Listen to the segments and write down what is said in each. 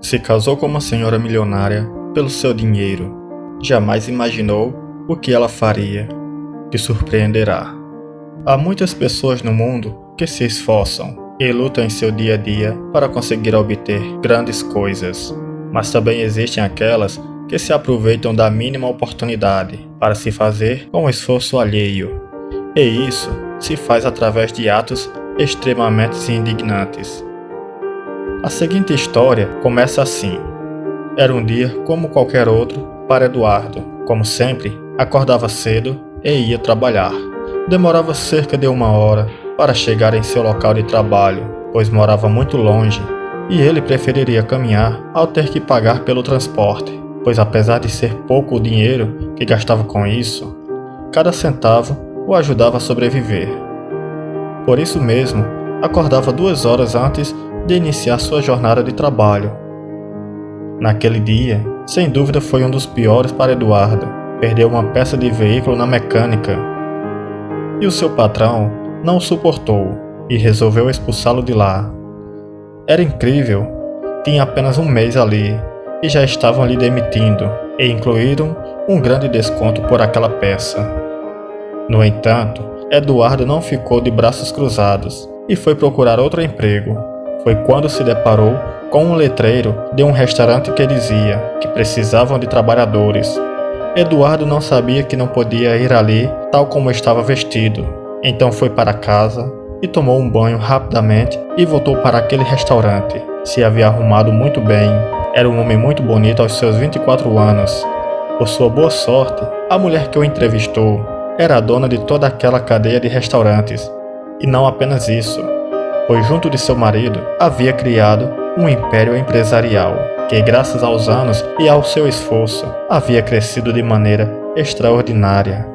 Se casou com uma senhora milionária pelo seu dinheiro. Jamais imaginou o que ela faria. Te surpreenderá. Há muitas pessoas no mundo que se esforçam e lutam em seu dia a dia para conseguir obter grandes coisas. Mas também existem aquelas que se aproveitam da mínima oportunidade para se fazer com o esforço alheio. E isso se faz através de atos extremamente indignantes. A seguinte história começa assim. Era um dia como qualquer outro para Eduardo. Como sempre, acordava cedo e ia trabalhar. Demorava cerca de 1 hora para chegar em seu local de trabalho, pois morava muito longe e ele preferiria caminhar ao ter que pagar pelo transporte, pois apesar de ser pouco o dinheiro que gastava com isso, cada centavo o ajudava a sobreviver. Por isso mesmo, acordava 2 horas antes de iniciar sua jornada de trabalho. Naquele dia, sem dúvida foi um dos piores para Eduardo. Perdeu uma peça de veículo na mecânica. E o seu patrão não o suportou e resolveu expulsá-lo de lá. Era incrível. Tinha apenas 1 mês ali e já estavam lhe demitindo e incluíram um grande desconto por aquela peça. No entanto, Eduardo não ficou de braços cruzados e foi procurar outro emprego. Foi quando se deparou com um letreiro de um restaurante que dizia que precisavam de trabalhadores. Eduardo não sabia que não podia ir ali tal como estava vestido. Então foi para casa e tomou um banho rapidamente e voltou para aquele restaurante. Se havia arrumado muito bem. Era um homem muito bonito aos seus 24 anos. Por sua boa sorte, a mulher que o entrevistou era a dona de toda aquela cadeia de restaurantes. E não apenas isso, pois junto de seu marido havia criado um império empresarial, que graças aos anos e ao seu esforço havia crescido de maneira extraordinária.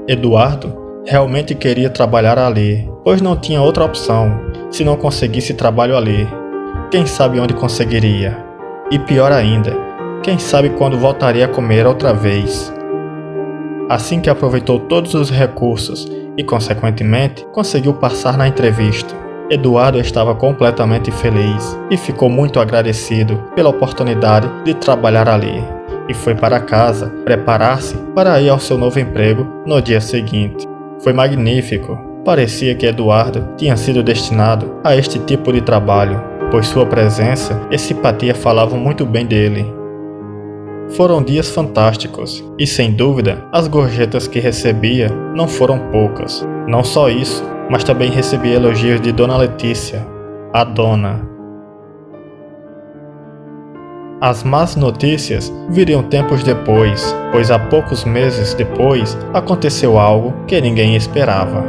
Eduardo realmente queria trabalhar ali, pois não tinha outra opção. Se não conseguisse trabalho ali, quem sabe onde conseguiria? E pior ainda, quem sabe quando voltaria a comer outra vez? Assim que aproveitou todos os recursos e, consequentemente, conseguiu passar na entrevista, Eduardo estava completamente feliz e ficou muito agradecido pela oportunidade de trabalhar ali. E foi para casa preparar-se para ir ao seu novo emprego no dia seguinte. Foi magnífico. Parecia que Eduardo tinha sido destinado a este tipo de trabalho, pois sua presença e simpatia falavam muito bem dele. Foram dias fantásticos e, sem dúvida, as gorjetas que recebia não foram poucas. Não só isso, mas também recebia elogios de Dona Letícia, a dona. As más notícias viriam tempos depois, pois há poucos meses depois aconteceu algo que ninguém esperava.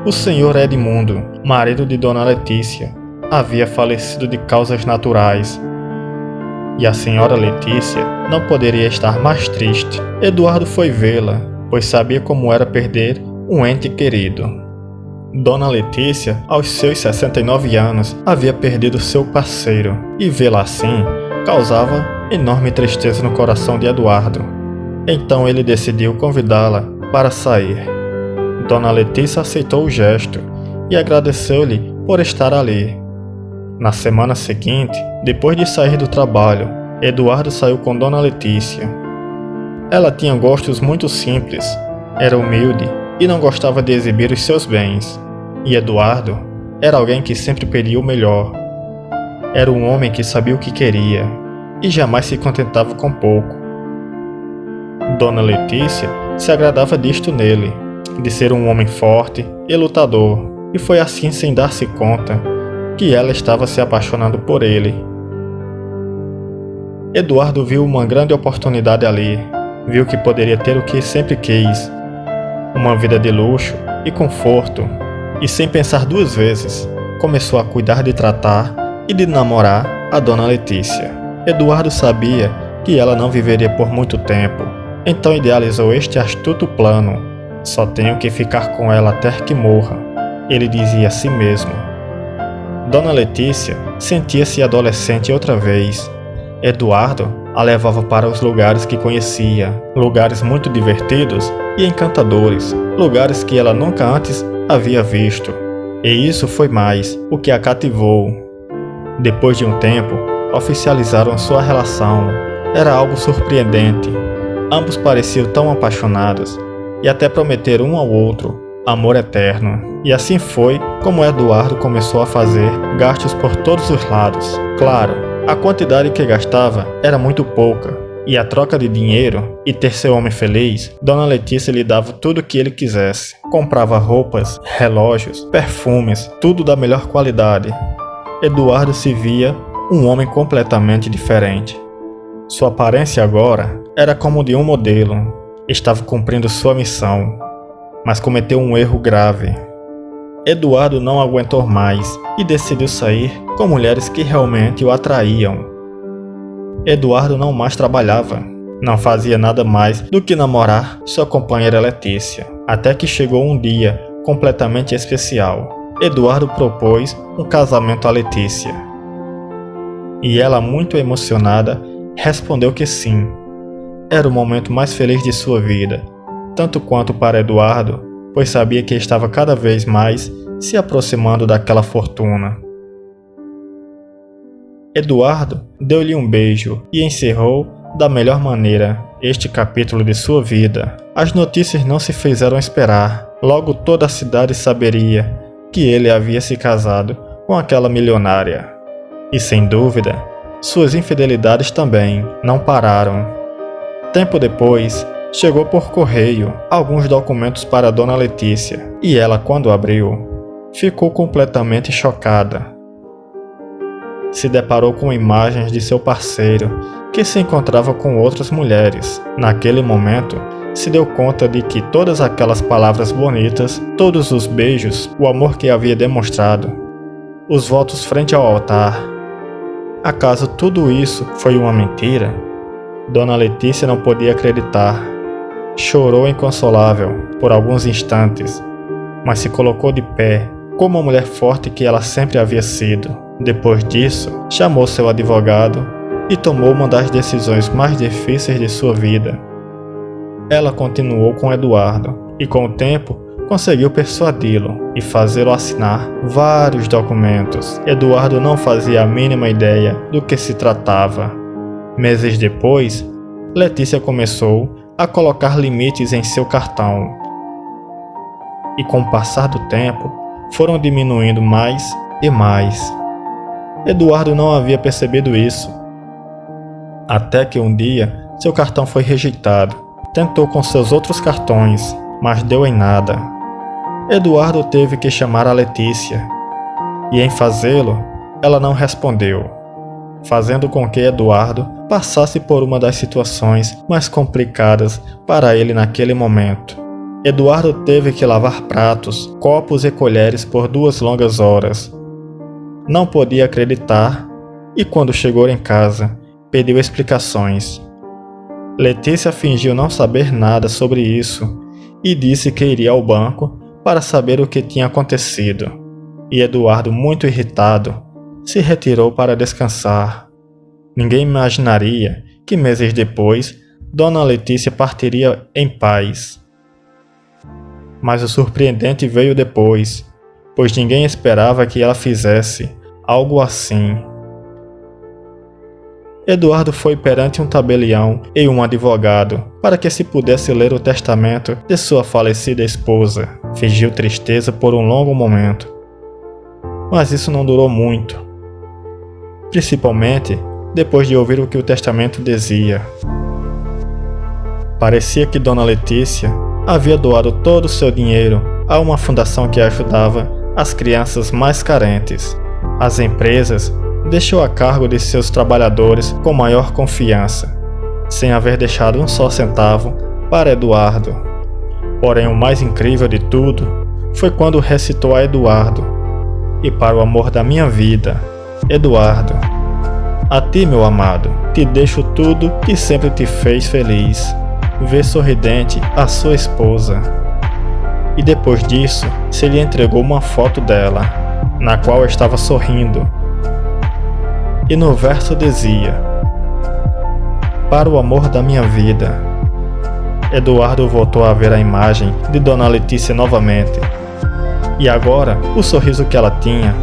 O senhor Edmundo, marido de Dona Letícia, havia falecido de causas naturais. E a senhora Letícia não poderia estar mais triste. Eduardo foi vê-la, pois sabia como era perder um ente querido. Dona Letícia, aos seus 69 anos, havia perdido seu parceiro, e vê-la assim causava enorme tristeza no coração de Eduardo. Então ele decidiu convidá-la para sair. Dona Letícia aceitou o gesto e agradeceu-lhe por estar ali. Na semana seguinte, depois de sair do trabalho, Eduardo saiu com Dona Letícia. Ela tinha gostos muito simples, era humilde e não gostava de exibir os seus bens. E Eduardo era alguém que sempre pedia o melhor. Era um homem que sabia o que queria e jamais se contentava com pouco. Dona Letícia se agradava disto nele, de ser um homem forte e lutador, e foi assim, sem dar-se conta, que ela estava se apaixonando por ele. Eduardo viu uma grande oportunidade ali, viu que poderia ter o que sempre quis, uma vida de luxo e conforto, e sem pensar 2 vezes, começou a cuidar de tratar e de namorar a Dona Letícia. Eduardo sabia que ela não viveria por muito tempo, então idealizou este astuto plano. Só tenho que ficar com ela até que morra, ele dizia a si mesmo. Dona Letícia sentia-se adolescente outra vez. Eduardo a levava para os lugares que conhecia, lugares muito divertidos e encantadores, lugares que ela nunca antes havia visto. E isso foi mais o que a cativou. Depois de um tempo, oficializaram sua relação. Era algo surpreendente. Ambos pareciam tão apaixonados e até prometeram um ao outro amor eterno. E assim foi como Eduardo começou a fazer gastos por todos os lados. Claro, a quantidade que gastava era muito pouca, e a troca de dinheiro e ter seu homem feliz, Dona Letícia lhe dava tudo o que ele quisesse. Comprava roupas, relógios, perfumes, tudo da melhor qualidade. Eduardo se via um homem completamente diferente. Sua aparência agora era como de um modelo. Estava cumprindo sua missão, mas cometeu um erro grave. Eduardo não aguentou mais e decidiu sair com mulheres que realmente o atraíam. Eduardo não mais trabalhava, não fazia nada mais do que namorar sua companheira Letícia, até que chegou um dia completamente especial. Eduardo propôs um casamento a Letícia. E ela, muito emocionada, respondeu que sim. Era o momento mais feliz de sua vida, tanto quanto para Eduardo, pois sabia que estava cada vez mais se aproximando daquela fortuna. Eduardo deu-lhe um beijo e encerrou da melhor maneira este capítulo de sua vida. As notícias não se fizeram esperar. Logo toda a cidade saberia que ele havia se casado com aquela milionária. E sem dúvida, suas infidelidades também não pararam. Tempo depois, chegou por correio alguns documentos para Dona Letícia, e ela, quando abriu, ficou completamente chocada. Se deparou com imagens de seu parceiro, que se encontrava com outras mulheres. Naquele momento, se deu conta de que todas aquelas palavras bonitas, todos os beijos, o amor que havia demonstrado, os votos frente ao altar, acaso tudo isso foi uma mentira? Dona Letícia não podia acreditar. Chorou inconsolável por alguns instantes, mas se colocou de pé, como a mulher forte que ela sempre havia sido. Depois disso, chamou seu advogado e tomou uma das decisões mais difíceis de sua vida. Ela continuou com Eduardo e, com o tempo, conseguiu persuadi-lo e fazê-lo assinar vários documentos. Eduardo não fazia a mínima ideia do que se tratava. Meses depois, Letícia começou a colocar limites em seu cartão. E com o passar do tempo, foram diminuindo mais e mais. Eduardo não havia percebido isso. Até que um dia, seu cartão foi rejeitado. Tentou com seus outros cartões, mas deu em nada. Eduardo teve que chamar a Letícia. E em fazê-lo, ela não respondeu, fazendo com que Eduardo passasse por uma das situações mais complicadas para ele naquele momento. Eduardo teve que lavar pratos, copos e colheres por 2 longas horas. Não podia acreditar e, quando chegou em casa, pediu explicações. Letícia fingiu não saber nada sobre isso e disse que iria ao banco para saber o que tinha acontecido. E Eduardo, muito irritado, se retirou para descansar. Ninguém imaginaria que meses depois, Dona Letícia partiria em paz. Mas o surpreendente veio depois, pois ninguém esperava que ela fizesse algo assim. Eduardo foi perante um tabelião e um advogado para que se pudesse ler o testamento de sua falecida esposa. Fingiu tristeza por um longo momento, mas isso não durou muito, principalmente depois de ouvir o que o testamento dizia. Parecia que Dona Letícia havia doado todo o seu dinheiro a uma fundação que ajudava as crianças mais carentes. As empresas deixou a cargo de seus trabalhadores com maior confiança, sem haver deixado um só centavo para Eduardo. Porém, o mais incrível de tudo foi quando recitou a Eduardo: "E para o amor da minha vida, Eduardo, a ti, meu amado, te deixo tudo que sempre te fez feliz." Vê sorridente a sua esposa. E depois disso, se lhe entregou uma foto dela, na qual estava sorrindo. E no verso dizia: "Para o amor da minha vida." Eduardo voltou a ver a imagem de Dona Letícia novamente. E agora, o sorriso que ela tinha,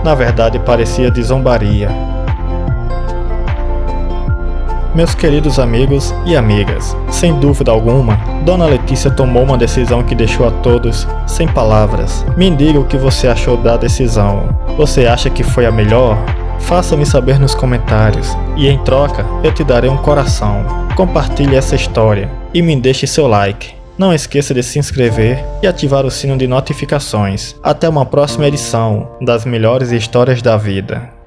na verdade, parecia de zombaria. Meus queridos amigos e amigas, sem dúvida alguma, Dona Letícia tomou uma decisão que deixou a todos sem palavras. Me diga o que você achou da decisão. Você acha que foi a melhor? Faça-me saber nos comentários e em troca eu te darei um coração. Compartilhe essa história e me deixe seu like. Não esqueça de se inscrever e ativar o sino de notificações. Até uma próxima edição das melhores histórias da vida.